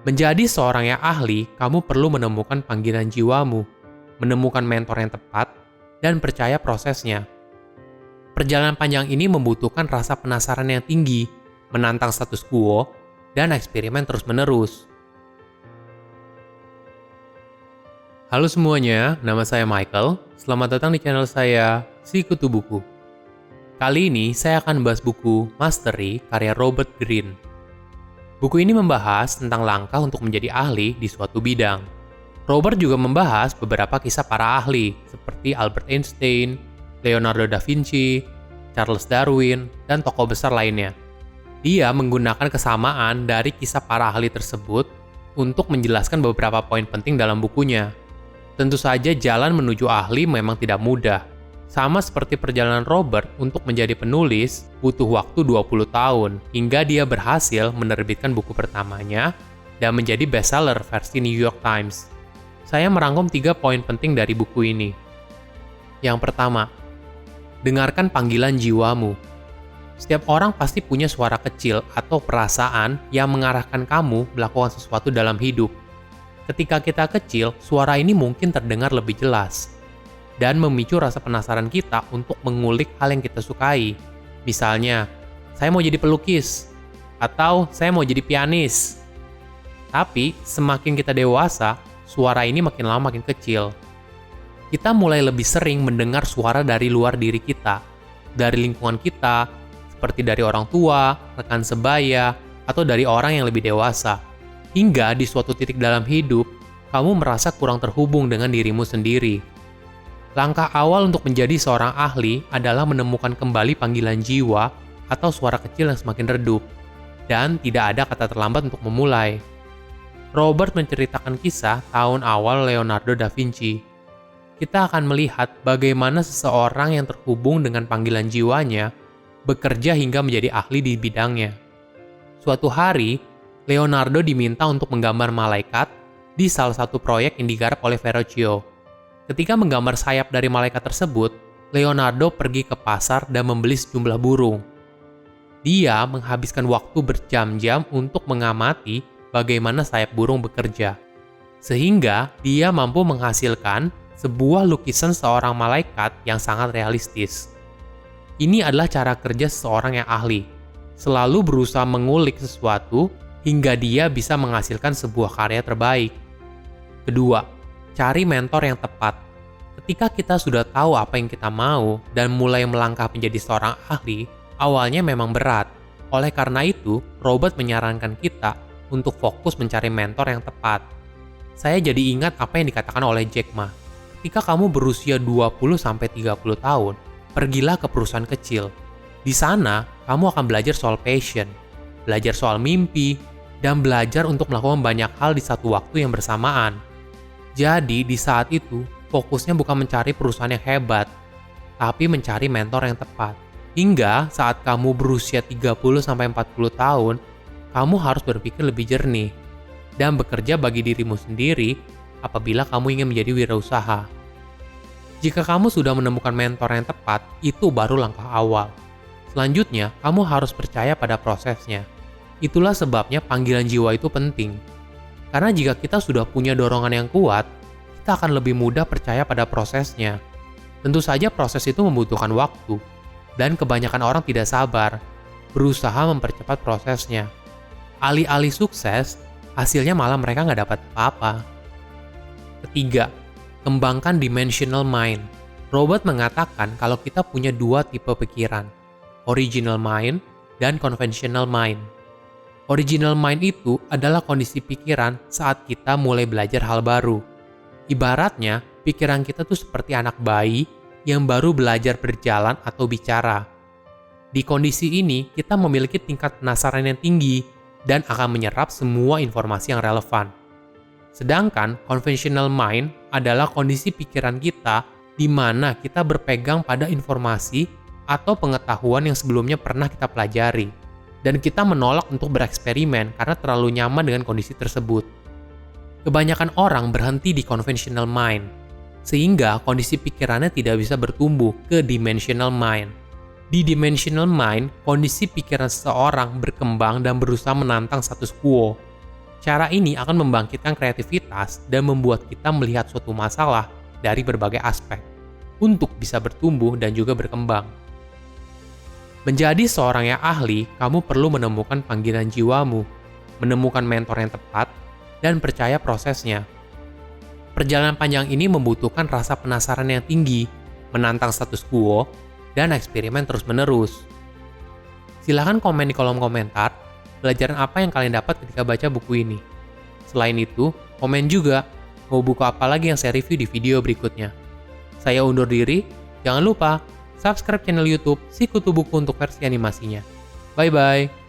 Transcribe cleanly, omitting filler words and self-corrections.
Menjadi seorang yang ahli, kamu perlu menemukan panggilan jiwamu, menemukan mentor yang tepat, dan percaya prosesnya. Perjalanan panjang ini membutuhkan rasa penasaran yang tinggi, menantang status quo, dan eksperimen terus-menerus. Halo semuanya, nama saya Michael. Selamat datang di channel saya, Sikutu Buku. Kali ini saya akan membahas buku Mastery karya Robert Greene. Buku ini membahas tentang langkah untuk menjadi ahli di suatu bidang. Robert juga membahas beberapa kisah para ahli, seperti Albert Einstein, Leonardo da Vinci, Charles Darwin, dan tokoh besar lainnya. Dia menggunakan kesamaan dari kisah para ahli tersebut untuk menjelaskan beberapa poin penting dalam bukunya. Tentu saja jalan menuju ahli memang tidak mudah. Sama seperti perjalanan Robert untuk menjadi penulis, butuh waktu 20 tahun hingga dia berhasil menerbitkan buku pertamanya dan menjadi bestseller versi New York Times. Saya merangkum 3 poin penting dari buku ini. Yang pertama, dengarkan panggilan jiwamu. Setiap orang pasti punya suara kecil atau perasaan yang mengarahkan kamu melakukan sesuatu dalam hidup. Ketika kita kecil, suara ini mungkin terdengar lebih jelas dan memicu rasa penasaran kita untuk mengulik hal yang kita sukai. Misalnya, saya mau jadi pelukis, atau saya mau jadi pianis. Tapi, semakin kita dewasa, suara ini makin lama makin kecil. Kita mulai lebih sering mendengar suara dari luar diri kita, dari lingkungan kita, seperti dari orang tua, rekan sebaya, atau dari orang yang lebih dewasa. Hingga di suatu titik dalam hidup, kamu merasa kurang terhubung dengan dirimu sendiri. Langkah awal untuk menjadi seorang ahli adalah menemukan kembali panggilan jiwa atau suara kecil yang semakin redup, dan tidak ada kata terlambat untuk memulai. Robert menceritakan kisah tahun awal Leonardo da Vinci. Kita akan melihat bagaimana seseorang yang terhubung dengan panggilan jiwanya bekerja hingga menjadi ahli di bidangnya. Suatu hari, Leonardo diminta untuk menggambar malaikat di salah satu proyek yang digarap oleh Verrocchio. Ketika menggambar sayap dari malaikat tersebut, Leonardo pergi ke pasar dan membeli sejumlah burung. Dia menghabiskan waktu berjam-jam untuk mengamati bagaimana sayap burung bekerja, sehingga dia mampu menghasilkan sebuah lukisan seorang malaikat yang sangat realistis. Ini adalah cara kerja seseorang yang ahli, selalu berusaha mengulik sesuatu hingga dia bisa menghasilkan sebuah karya terbaik. Kedua, cari mentor yang tepat. Ketika kita sudah tahu apa yang kita mau dan mulai melangkah menjadi seorang ahli, awalnya memang berat. Oleh karena itu, Robert menyarankan kita untuk fokus mencari mentor yang tepat. Saya jadi ingat apa yang dikatakan oleh Jack Ma. Ketika kamu berusia 20-30 tahun, pergilah ke perusahaan kecil. Di sana, kamu akan belajar soal passion, belajar soal mimpi, dan belajar untuk melakukan banyak hal di satu waktu yang bersamaan. Jadi, di saat itu, fokusnya bukan mencari perusahaan yang hebat, tapi mencari mentor yang tepat. Hingga saat kamu berusia 30-40 tahun, kamu harus berpikir lebih jernih dan bekerja bagi dirimu sendiri apabila kamu ingin menjadi wirausaha. Jika kamu sudah menemukan mentor yang tepat, itu baru langkah awal. Selanjutnya, kamu harus percaya pada prosesnya. Itulah sebabnya panggilan jiwa itu penting. Karena jika kita sudah punya dorongan yang kuat, kita akan lebih mudah percaya pada prosesnya. Tentu saja proses itu membutuhkan waktu, dan kebanyakan orang tidak sabar, berusaha mempercepat prosesnya. Alih-alih sukses, hasilnya malah mereka nggak dapat apa-apa. Ketiga, kembangkan dimensional mind. Robert mengatakan kalau kita punya 2 tipe pikiran, original mind dan conventional mind. Original mind itu adalah kondisi pikiran saat kita mulai belajar hal baru. Ibaratnya, pikiran kita tuh seperti anak bayi yang baru belajar berjalan atau bicara. Di kondisi ini, kita memiliki tingkat penasaran yang tinggi dan akan menyerap semua informasi yang relevan. Sedangkan conventional mind adalah kondisi pikiran kita di mana kita berpegang pada informasi atau pengetahuan yang sebelumnya pernah kita pelajari. Dan kita menolak untuk bereksperimen karena terlalu nyaman dengan kondisi tersebut. Kebanyakan orang berhenti di conventional mind, sehingga kondisi pikirannya tidak bisa bertumbuh ke dimensional mind. Di dimensional mind, kondisi pikiran seseorang berkembang dan berusaha menantang status quo. Cara ini akan membangkitkan kreativitas dan membuat kita melihat suatu masalah dari berbagai aspek untuk bisa bertumbuh dan juga berkembang. Menjadi seorang yang ahli, kamu perlu menemukan panggilan jiwamu, menemukan mentor yang tepat, dan percaya prosesnya. Perjalanan panjang ini membutuhkan rasa penasaran yang tinggi, menantang status quo, dan eksperimen terus-menerus. Silahkan komen di kolom komentar, pelajaran apa yang kalian dapat ketika baca buku ini. Selain itu, komen juga mau buku apa lagi yang saya review di video berikutnya. Saya undur diri, jangan lupa subscribe channel YouTube Si Kutu Buku untuk versi animasinya. Bye-bye!